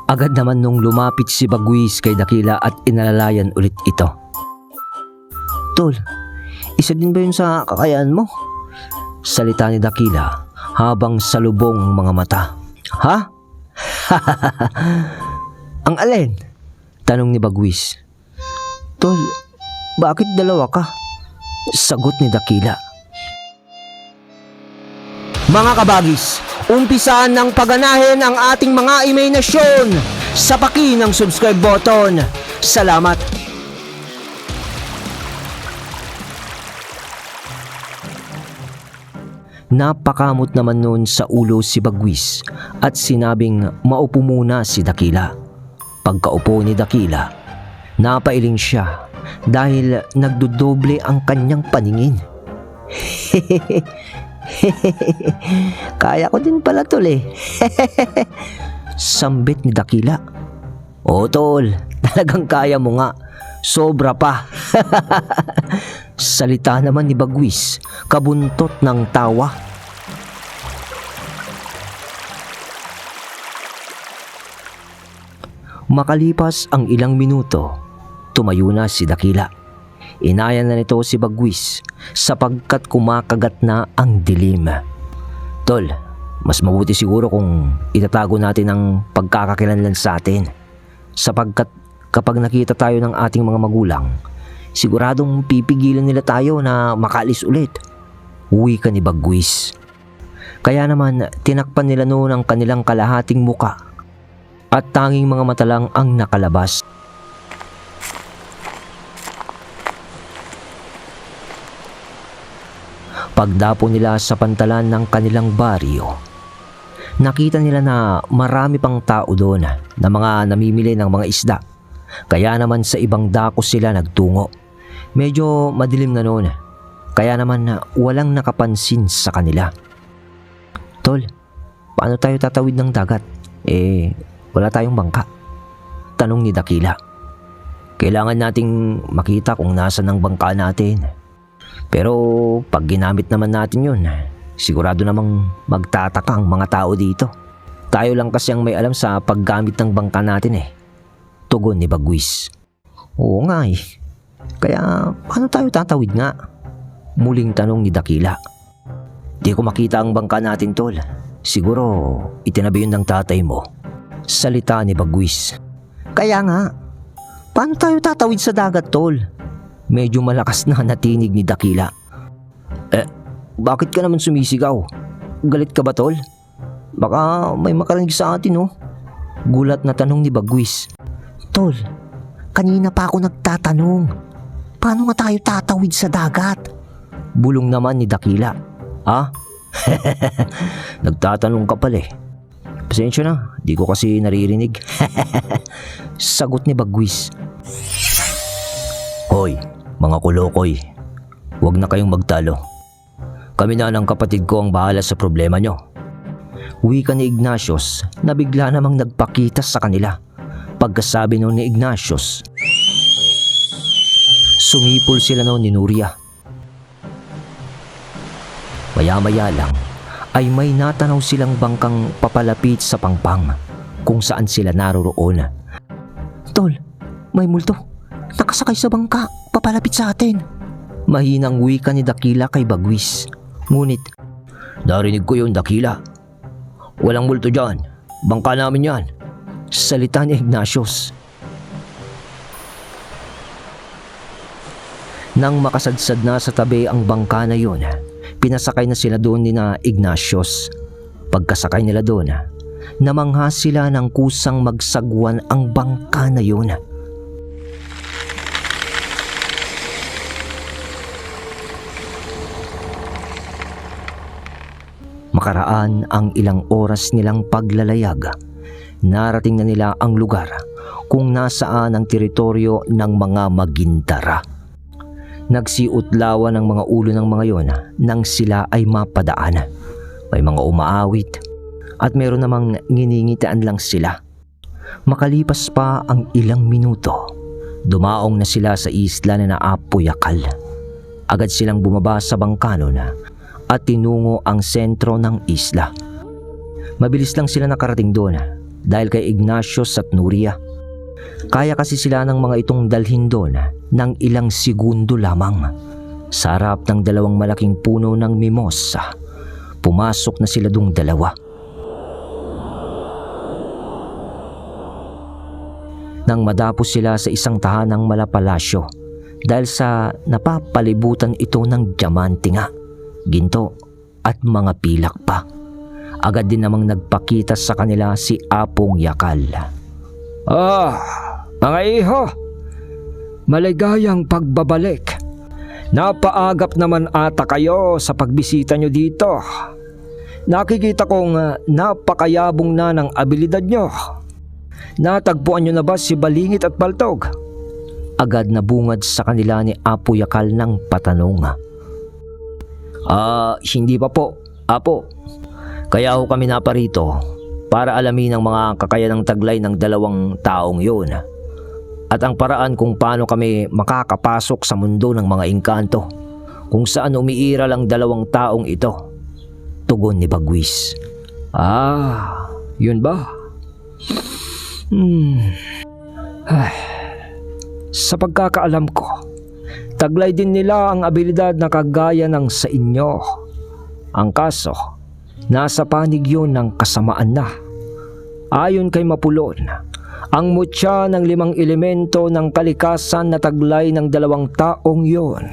Agad naman nung lumapit si Bagwis kay Dakila at inalalayan ulit ito. Tol, isa din ba yun sa kakayaan mo? Salita ni Dakila habang salubong ang mga mata. Ha? Ang alin? Tanong ni Bagwis. Tol, bakit dalawa ka? Sagot ni Dakila. Mga kabagis, umpisaan ng pagganahin ang ating mga imahinasyon sa paki ng subscribe button. Salamat! Napakamot naman noon sa ulo si Bagwis at sinabing maupo muna si Dakila. Pagkaupo ni Dakila, napailing siya dahil nagdodoble ang kanyang paningin. Kaya ko din pala tol eh. Sambit ni Dakila. Oo tol, talagang kaya mo nga. Sobra pa. Salita naman ni Bagwis, kabuntot ng tawa. Makalipas ang ilang minuto, tumayo na si Dakila. Inaya na nito si Bagwis sapagkat kumakagat na ang dilim. Tol, mas mabuti siguro kung itatago natin ang pagkakakilanlan sa atin. Sapagkat kapag nakita tayo ng ating mga magulang, siguradong pipigilan nila tayo na makaalis ulit. Uwi ka ni Bagwis. Kaya naman tinakpan nila noon ang kanilang kalahating muka at tanging mga mata lang ang nakalabas. Pagdapo nila sa pantalan ng kanilang baryo, nakita nila na marami pang tao doon na mga namimili ng mga isda. Kaya naman sa ibang dako sila nagtungo. Medyo madilim na noon, kaya naman walang nakapansin sa kanila. Tol, paano tayo tatawid ng dagat? Wala tayong bangka. Tanong ni Dakila. Kailangan nating makita kung nasan ang bangka natin. Pero pag ginamit naman natin yun, sigurado namang magtataka ang mga tao dito. Tayo lang kasi ang may alam sa paggamit ng bangka natin eh. Tugon ni Bagwis. Oo nga eh. Kaya paano tayo tatawid nga? Muling tanong ni Dakila. Di ko makita ang bangka natin tol. Siguro itinabi yun ng tatay mo. Salita ni Bagwis. Kaya nga, paano tayo tatawid sa dagat tol? Medyo malakas na natinig ni Dakila. Bakit ka naman sumisigaw? Galit ka ba tol? Baka may makarinig sa atin oh. Gulat na tanong ni Bagwis. Tol, kanina pa ako nagtatanong. Paano nga tayo tatawid sa dagat? Bulong naman ni Dakila. Ha? Nagtatanong ka pala eh. Pasensya na, di ko kasi naririnig. Sagot ni Bagwis. Hoy, mga kulokoy, huwag na kayong magtalo. Kami na ng kapatid ko ang bahala sa problema nyo. Wika ni Ignatius na bigla namang nagpakita sa kanila. Pagkasabi noon ni Ignatius, sumipol sila noon ni Nuria. Maya-maya lang ay may natanaw silang bangkang papalapit sa pangpang kung saan sila naroroon. Tol, may multo. Nakasakay sa bangka, papalapit sa atin. Mahinang wika ni Dakila kay Bagwis. Ngunit, narinig ko yun Dakila. Walang multo dyan. Bangka namin yan. Salita ni Ignatius. Nang makasadsad na sa tabi ang bangka na yun, pinasakay na sila doon ni na Ignatius. Pagkasakay nila doon, namangha sila ng kusang magsagwan ang bangka na yun. Makaraan ang ilang oras nilang paglalayag, narating na nila ang lugar kung nasaan ang teritoryo ng mga Magintara. Nagsiutlawan ang mga ulo ng mga yon nang sila ay mapadaan. May mga umaawit at meron namang nginingitaan lang sila. Makalipas pa ang ilang minuto, dumaong na sila sa isla na Apoyakal. Agad silang bumaba sa bangkano na at tinungo ang sentro ng isla. Mabilis lang sila nakarating doon dahil kay Ignatius at Nuria. Kaya kasi sila ng mga itong dalhin doon ng ilang segundo lamang. Sa harap ng dalawang malaking puno ng mimosa, pumasok na sila dung dalawa. Nang madapos sila sa isang tahanang malapalasyo dahil sa napapalibutan ito ng diamante nga, ginto at mga pilak pa. Agad din namang nagpakita sa kanila si Apong Yakal. Mga iho, maligayang pagbabalik. Napaagap naman ata kayo sa pagbisita nyo dito. Nakikita kong napakayabong na ng abilidad nyo. Natagpuan nyo na ba si Balingit at Baltog? Agad na bungad sa kanila ni Apo Yakal ng patanong. Hindi pa po, Apo. Kaya ho kami naparito para alamin ang mga kakayanang taglay ng dalawang taong yun at ang paraan kung paano kami makakapasok sa mundo ng mga engkanto kung saan umiiral ang dalawang taong ito. Tugon ni Bagwis. Yun ba? Sa pagkakaalam ko, taglay din nila ang abilidad na kagaya ng sa inyo. Ang kaso, nasa panig yun ng kasamaan na. Ayon kay Mapulon, ang mutya ng 5 elemento ng kalikasan na taglay ng dalawang taong yun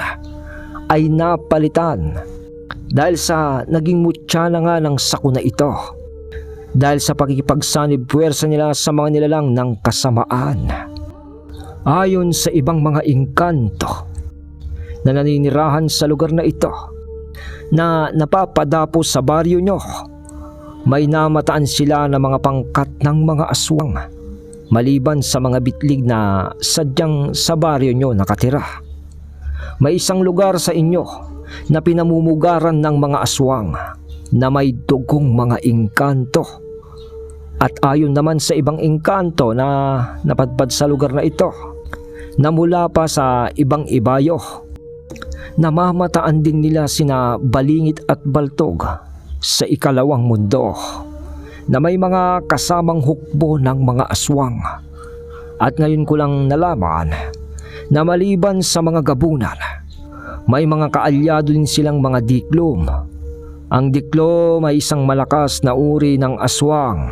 ay napalitan dahil sa naging mutya na nga ng sakuna ito. Dahil sa pakikipagsanib puwersa nila sa mga nilalang ng kasamaan. Ayon sa ibang mga engkanto na naninirahan sa lugar na ito na napapadapo sa baryo nyo, may namataan sila ng mga pangkat ng mga aswang maliban sa mga bitlig na sadyang sa baryo nyo nakatira. May isang lugar sa inyo na pinamumugaran ng mga aswang na may dugong mga engkanto. At ayon naman sa ibang engkanto na napadpad sa lugar na ito, na mula pa sa ibang ibayo, namamataan din nila sina Balingit at Baltog sa ikalawang mundo na may mga kasamang hukbo ng mga aswang. At ngayon ko lang nalaman na maliban sa mga gabunan, may mga kaalyado din silang mga diklom. Ang diklom ay isang malakas na uri ng aswang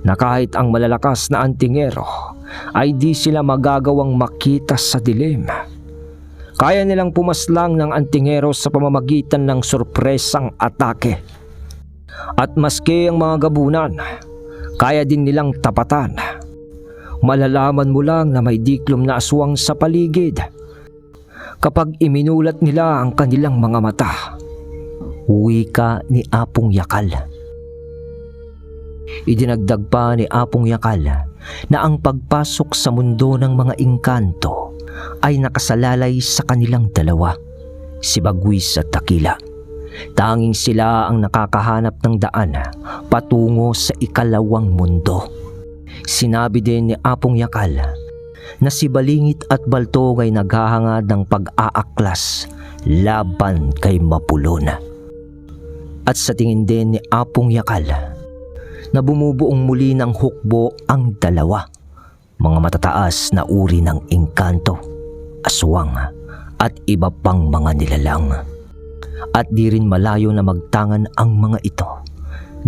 na kahit ang malalakas na antingero ay di sila magagawang makita sa dilim. Kaya nilang pumaslang ng antingero sa pamamagitan ng sorpresang atake. At maski ang mga gabunan, kaya din nilang tapatan. Malalaman mo lang na may diklom na aswang sa paligid kapag iminulat nila ang kanilang mga mata. Wika ni Apong Yakal. Idinagdag pa ni Apong Yakal na ang pagpasok sa mundo ng mga engkanto ay nakasalalay sa kanilang dalawa, si Bagwis at Takila. Tanging sila ang nakakahanap ng daan patungo sa ikalawang mundo. Sinabi din ni Apong Yakal na si Balingit at Baltog ay naghahangad ng pag-aaklas laban kay Mapulon. At sa tingin din ni Apong Yakal na bumubuong muli ng hukbo ang dalawa, mga matataas na uri ng engkanto, aswang at iba pang mga nilalang. At di rin malayo na magtangan ang mga ito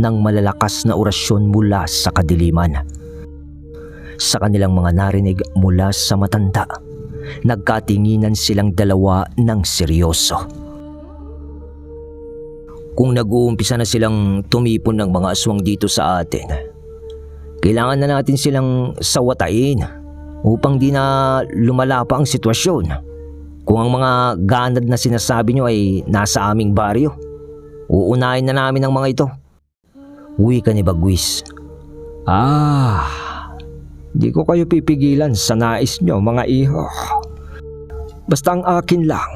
ng malalakas na orasyon mula sa kadiliman. Sa kanilang mga narinig mula sa matanda, nagkatinginan silang dalawa ng seryoso. Kung nag-uumpisa na silang tumipon ng mga aswang dito sa atin, kailangan na natin silang sawatain upang di na lumala pa ang sitwasyon. Kung ang mga ganad na sinasabi nyo ay nasa aming baryo, uunahin na namin ang mga ito. Wika ni Bagwis. Di ko kayo pipigilan sa nais nyo, mga iho. Basta ang akin lang,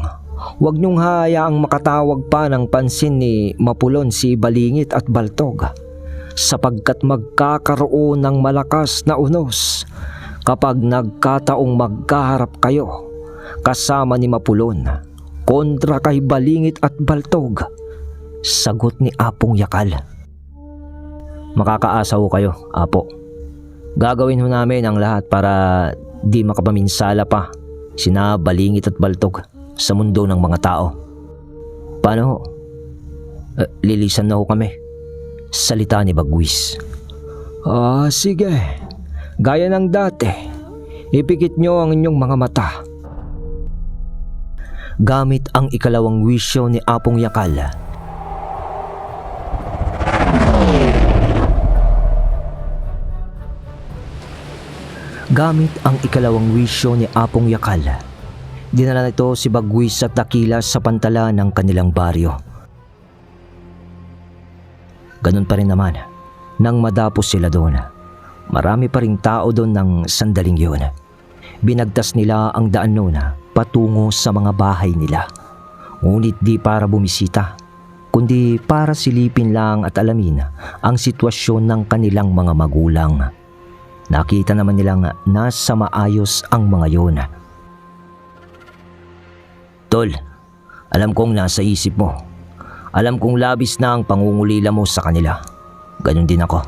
huwag niyong hayaang makatawag pa ng pansin ni Mapulon si Balingit at Baltog, sapagkat magkakaroon ng malakas na unos kapag nagkataong magkaharap kayo kasama ni Mapulon kontra kay Balingit at Baltog. Sagot ni Apong Yakal. Makakaasa ho kayo, Apo. Gagawin ho namin ang lahat para di makapaminsala pa sina Balingit at Baltog sa mundo ng mga tao. Paano ho? Lilisan na ho kami. Salita ni Bagwis. Sige. Gaya ng dati. Ipikit nyo ang inyong mga mata. Gamit ang ikalawang wisyo ni Apong Yakal, dinala nito si Bagwis at Dakila sa pantala ng kanilang baryo. Ganun pa rin naman, nang madapos sila doon, marami pa ring tao doon ng sandaling yun. Binagtas nila ang daan noon patungo sa mga bahay nila. Ngunit di para bumisita, kundi para silipin lang at alamin ang sitwasyon ng kanilang mga magulang. Nakita naman nilang nasa maayos ang mga yun. Tol, alam kong nasa isip mo. Alam kong labis na ang pangungulila mo sa kanila. Ganun din ako.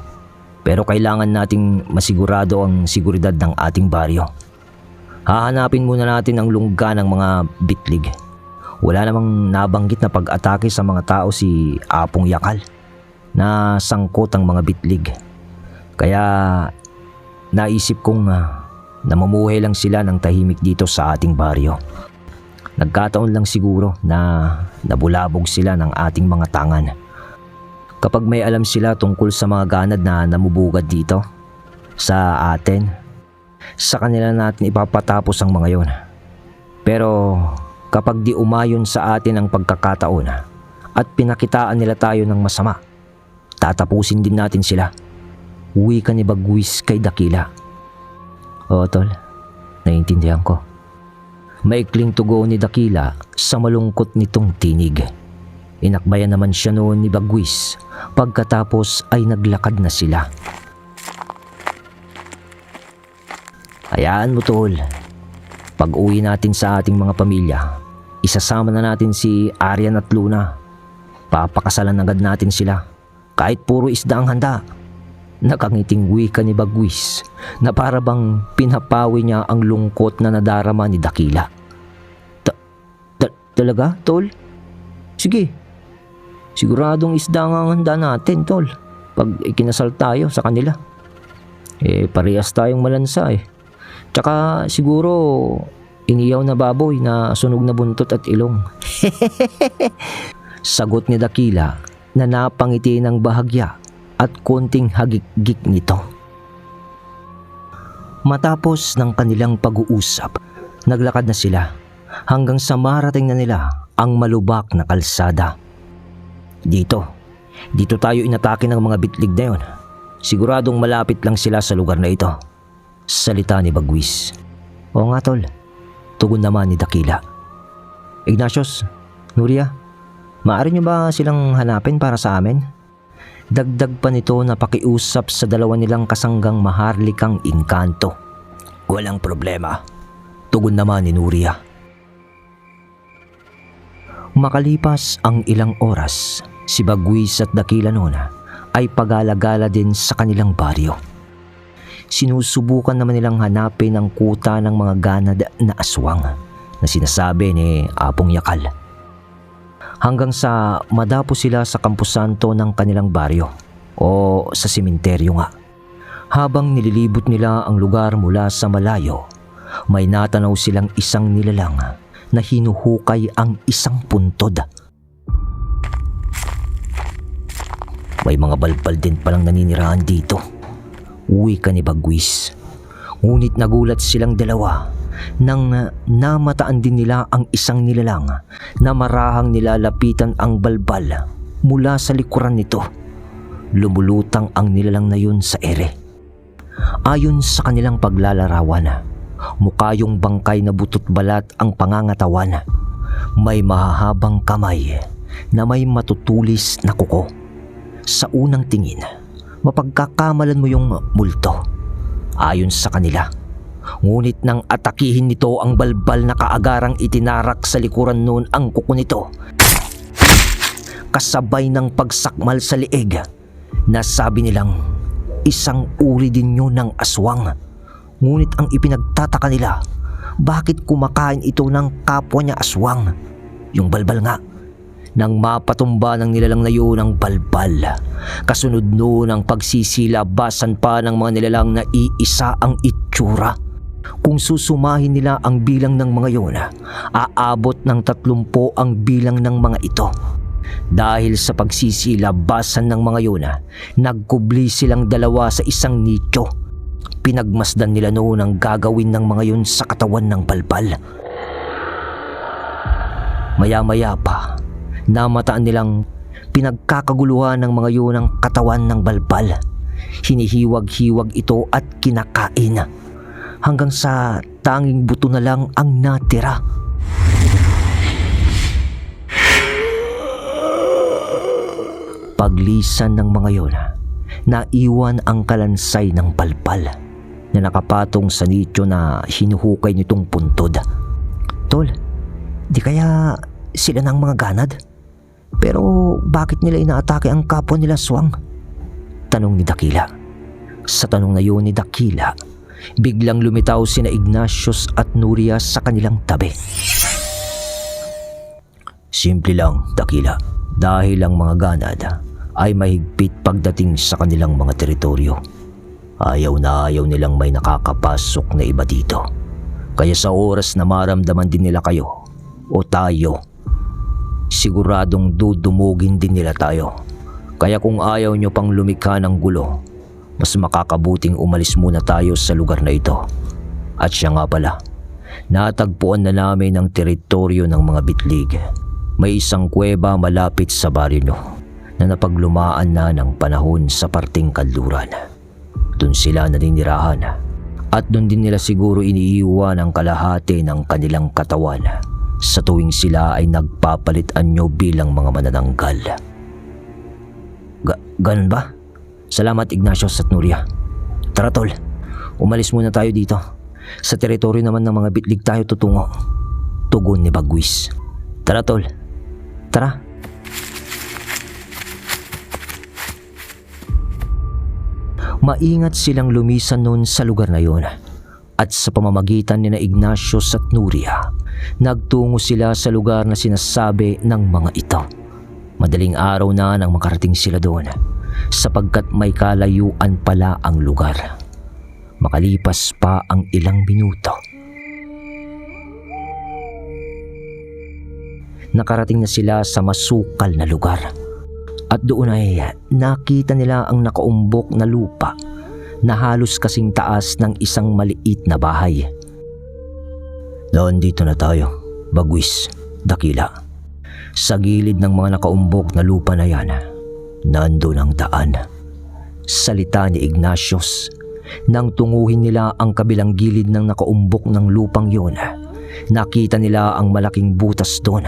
Pero kailangan nating masigurado ang seguridad ng ating baryo. Hahanapin muna natin ang lungga ng mga bitlig. Wala namang nabanggit na pag-atake sa mga tao si Apong Yakal na sangkot ang mga bitlig. Kaya naisip kong namumuhay lang sila ng tahimik dito sa ating baryo. Nagkataon lang siguro na nabulabog sila ng ating mga tangan. Kapag may alam sila tungkol sa mga ganad na namubugad dito sa atin, sa kanila natin ipapatapos ang mga yon. Pero kapag di umayon sa atin ang pagkakataon at pinakitaan nila tayo ng masama, tatapusin din natin sila. Uwi ka ni Bagwis kay Dakila. Oo tol, naiintindihan ko. Maikling tugo ni Dakila sa malungkot nitong tinig. Inakbayan naman siya noon ni Bagwis pagkatapos ay naglakad na sila. Hayaan mo tol, pag uwi natin sa ating mga pamilya, isasama na natin si Aryan at Luna. Papakasalan agad natin sila kahit puro isda ang handa. Nakangiting wika ni Bagwis na para bang pinapawi niya ang lungkot na nadarama ni Dakila. Talaga, tol? Sige. Siguradong isda ang handa natin, tol. Pag ikinasal tayo sa kanila. Parehas tayong malansa eh. Tsaka siguro iniyaw na baboy na sunog na buntot at ilong. Sagot ni Dakila na napangiti ng bahagya at konting hagik-gik nito. Matapos ng kanilang pag-uusap, naglakad na sila hanggang sa marating na nila ang malubak na kalsada. Dito tayo inatake ng mga bitlig na yun. Siguradong malapit lang sila sa lugar na ito. Salita ni Bagwis. Oo nga tol, tugon naman ni Dakila. Ignatius, Nuria, maaari niyo ba silang hanapin para sa amin? Dagdag pa nito na pakiusap sa dalawa nilang kasanggang maharlikang inkanto. Walang problema, tugon naman ni Nuria. Makalipas ang ilang oras, si Bagwis at Dakila noon ay pagala-gala din sa kanilang baryo. Sinusubukan naman nilang hanapin ang kuta ng mga ganad na aswang na sinasabi ni Apong Yakal. Hanggang sa madapo sila sa Camposanto ng kanilang baryo o sa sementeryo nga. Habang nililibot nila ang lugar mula sa malayo, may natanaw silang isang nilalang na hinuhukay ang isang puntod. May mga balbal din palang naninirahan dito. Uwi ka ni Bagwis. Ngunit nagulat silang dalawa nang namataan din nila ang isang nilalang na marahang nilalapitan ang balbal mula sa likuran nito. Lumulutang ang nilalang na yun sa ere. Ayon sa kanilang paglalarawan, mukha yung bangkay na butot balat ang pangangatawan. May mahahabang kamay na may matutulis na kuko. Sa unang tingin, mapagkakamalan mo yung multo. Ayon sa kanila. Ngunit nang atakihin nito ang balbal na kaagarang itinarak sa likuran noon ang kuko nito, kasabay ng pagsakmal sa liig, nasabi nilang isang uri din yun ng aswang. Ngunit ang ipinagtataka nila, bakit kumakain ito ng kapwa niya aswang? Yung balbal nga. Nang mapatumba ng nilalang na yun ang balbal, kasunod noon ang pagsisilabasan pa ng mga nilalang na iisa ang itsura. Kung susumahin nila ang bilang ng mga yun, aabot ng 30 ang bilang ng mga ito. Dahil sa pagsisilabasan ng mga yun, nagkubli silang dalawa sa isang nicho. Pinagmasdan nila noon ang gagawin ng mga yun sa katawan ng balbal. Maya-maya pa, namataan nilang pinagkakaguluhan ng mga yun ang katawan ng balbal. Hinihiwag-hiwag ito at kinakain, hanggang sa tanging buto na lang ang natira. Paglisan ng mga yun, naiwan ang kalansay ng balbal na nakapatong sa nicho na hinuhukay nitong puntod. Tol, di kaya sila ng mga ganad? Pero bakit nila inaatake ang kapwa nila aswang? Tanong ni Dakila. Sa tanong na yun ni Dakila, biglang lumitaw sina Ignatius at Nuria sa kanilang tabi. Simple lang, Dakila. Dahil ang mga ganad ay mahigpit pagdating sa kanilang mga teritoryo. Ayaw na ayaw nilang may nakakapasok na iba dito. Kaya sa oras na maramdaman din nila kayo o tayo, siguradong dudumugin din nila tayo. Kaya kung ayaw nyo pang lumikha ng gulo, mas makakabuting umalis muna tayo sa lugar na ito. At siya nga pala, natagpuan na namin ang teritoryo ng mga bitlig. May isang kuweba malapit sa baryo nyo na napaglumaan na ng panahon sa parting kanluran. Doon sila naninirahan at doon din nila siguro iniiwan ang kalahati ng kanilang katawan sa tuwing sila ay nagpapalit anyo bilang mga manananggal. Ganun ba? Salamat Ignatius at Nuria. Tara tol, umalis muna tayo dito. Sa teritoryo naman ng mga bitlig tayo tutungo. Tugon ni Bagwis. Tara tol, tara. Maingat silang lumisan noon sa lugar na yun. At sa pamamagitan ni na Ignatius at Nuria, nagtungo sila sa lugar na sinasabi ng mga ito. Madaling araw na nang makarating sila doon, sapagkat may kalayuan pala ang lugar. Makalipas pa ang ilang minuto, nakarating na sila sa masukal na lugar. At doon ay nakita nila ang nakaumbok na lupa na halos kasing taas ng isang maliit na bahay. Nandito na tayo, Bagwis, Dakila. Sa gilid ng mga nakaumbok na lupa na yan, nandun ang daan. Salita ni Ignatius. Nang tunguhin nila ang kabilang gilid ng nakaumbok ng lupang yun, nakita nila ang malaking butas doon.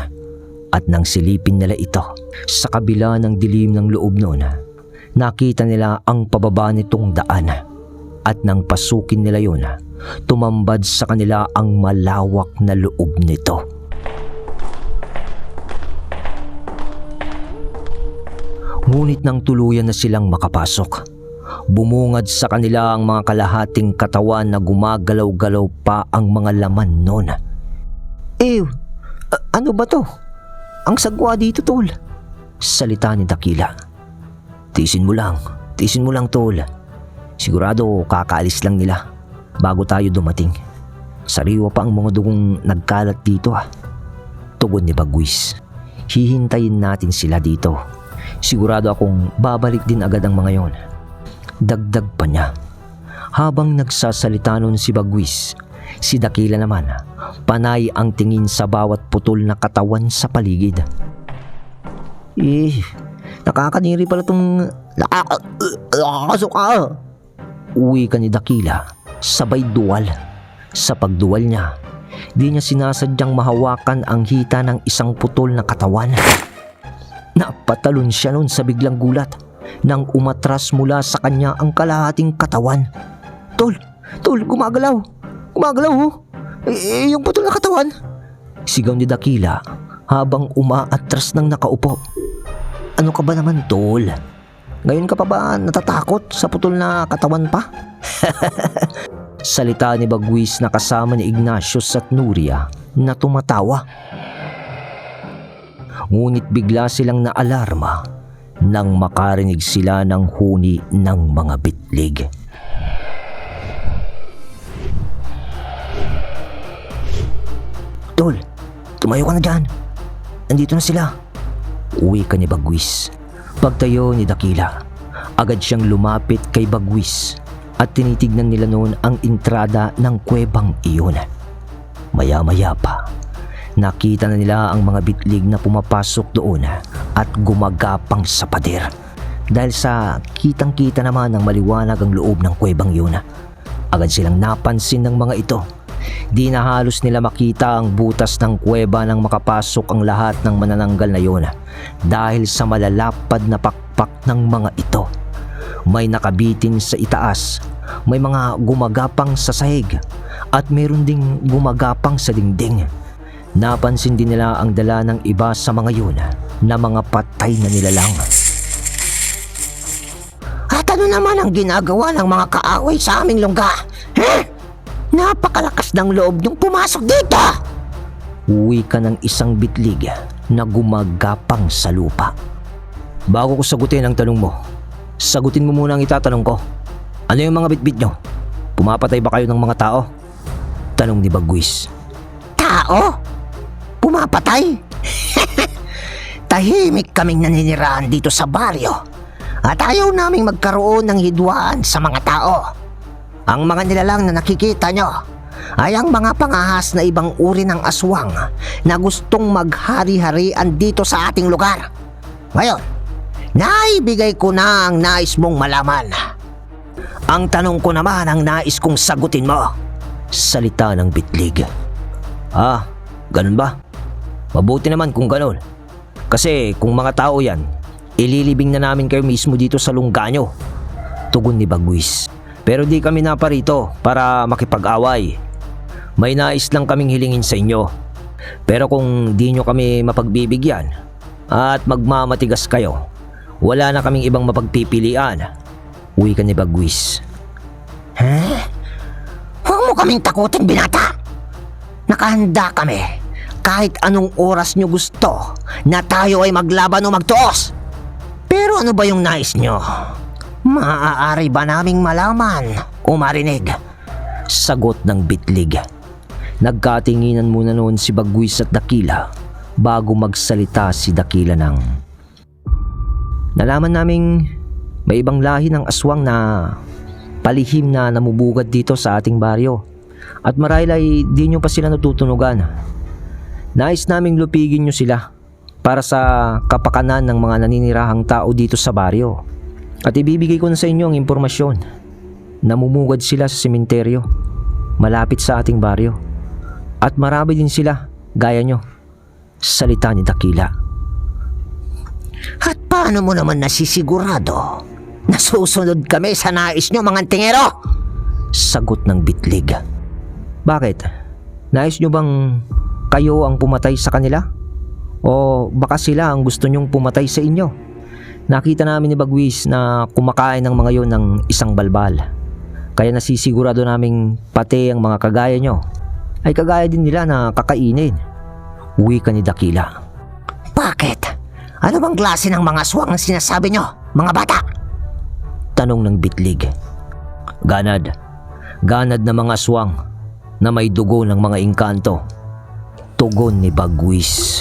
At nang silipin nila ito sa kabila ng dilim ng loob noon, nakita nila ang pababa nitong daan. At nang pasukin nila yun, tumambad sa kanila ang malawak na loob nito. Ngunit nang tuluyan na silang makapasok, bumungad sa kanila ang mga kalahating katawan na gumagalaw-galaw pa ang mga laman noon. Ano ba to? Ang sagwa dito, tol. Salita ni Dakila. Tiisin mo lang, tol. Sigurado kakaalis lang nila bago tayo dumating. Sariwa pa ang mga dugong nagkalat dito Tugon ni Bagwis. Hihintayin natin sila dito. Sigurado akong babalik din agad ang mga yon. Dagdag pa niya. Habang nagsasalita nun si Bagwis, si Dakila naman, panay ang tingin sa bawat putol na katawan sa paligid. Nakakaniri pala itong nakakasuka. Uwi ka ni Dakila, sabay duwal. Sa pagduwal niya, di niya sinasadyang mahawakan ang hita ng isang putol na katawan. Napatalon siya noon sa biglang gulat nang umatras mula sa kanya ang kalahating katawan. Tol, gumagalaw. Yung putol na katawan. Sigaw ni Dakila habang umaatras ng nakaupo. Ano ka ba naman, tol? Ngayon ka pa ba natatakot sa putol na katawan pa? Salita ni Bagwis na kasama ni Ignatius at Nuria na tumatawa. Ngunit bigla silang naalarma nang makarinig sila ng huni ng mga bitlig. Tol, tumayo ka na dyan. Andito na sila. Uwi ka ni Bagwis. Pagtayo ni Dakila, agad siyang lumapit kay Bagwis at tinitignan nila noon ang entrada ng kuwebang iyon. Maya-maya pa, nakita na nila ang mga bitlig na pumapasok doon at gumagapang sa pader. Dahil sa kitang-kita naman ng maliwanag ang loob ng kuwebang iyon, agad silang napansin ng mga ito. Di na halos nila makita ang butas ng kuweba nang makapasok ang lahat ng manananggal na yun dahil sa malalapad na pakpak ng mga ito. May nakabitin sa itaas, may mga gumagapang sa sahig at mayroon ding gumagapang sa dingding. Napansin din nila ang dala ng iba sa mga yun na mga patay na nilalang. At ano naman ang ginagawa ng mga kaaway sa aming lungga? Napakalakas ng loob niyong pumasok dito! Uwi ka ng isang bitlig na gumagapang sa lupa. Bago ko sagutin ang tanong mo, sagutin mo muna ang itatanong ko. Ano yung mga bitbit nyo? Pumapatay ba kayo ng mga tao? Tanong ni Bagwis. Tao? Pumapatay? Tahimik kaming naninirahan dito sa baryo at ayaw naming magkaroon ng hidwaan sa mga tao. Ang mga nilalang na nakikita nyo ay ang mga pangahas na ibang uri ng aswang na gustong maghari-harian dito sa ating lugar. Ngayon, naibigay ko na ang nais mong malaman. Ang tanong ko naman ang nais kong sagutin mo. Salita ng bitlig. Ganun ba? Mabuti naman kung ganun. Kasi kung mga tao yan, ililibing na namin kayo mismo dito sa lungga nyo. Tugon ni Bagwis. Pero di kami naparito para makipag-away. May nais lang kaming hilingin sa inyo. Pero kung di nyo kami mapagbibigyan at magmamatigas kayo, wala na kaming ibang mapagpipilian. Uwi ka ni Bagwis. Huwag mo kaming takutin, binata. Nakahanda kami kahit anong oras nyo gusto na tayo ay maglaban o magtuos. Pero ano ba yung nais nyo? Maaari ba naming malaman o marinig? Sagot ng bitlig. Nagkatinginan muna noon si Bagwis at Dakila bago magsalita si Dakila ng nalaman naming may ibang lahi ng aswang na palihim na namubugad dito sa ating baryo at marahil ay di nyo pa sila natutunugan. Nais naming lupigin nyo sila para sa kapakanan ng mga naninirahang tao dito sa baryo. At ibibigay ko na sa inyo ang impormasyon. Namumugad sila sa sementeryo, malapit sa ating baryo. At marami din sila, gaya nyo. Salita ni Dakila. At paano mo naman nasisigurado na susunod kami sa nais nyo, mga tingero? Sagot ng bitlig. Bakit? Nais nyo bang kayo ang pumatay sa kanila? O baka sila ang gusto nyong pumatay sa inyo? Nakita namin ni Bagwis na kumakain ng mga yon ng isang balbal. Kaya nasisigurado naming pati ang mga kagaya nyo ay kagaya din nila na kakainin. Uwi ka ni Dakila. Bakit? Ano bang klase ng mga aswang ang sinasabi nyo, mga bata? Tanong ng bitlig. Ganad na mga aswang na may dugo ng mga engkanto. Tugon ni Bagwis.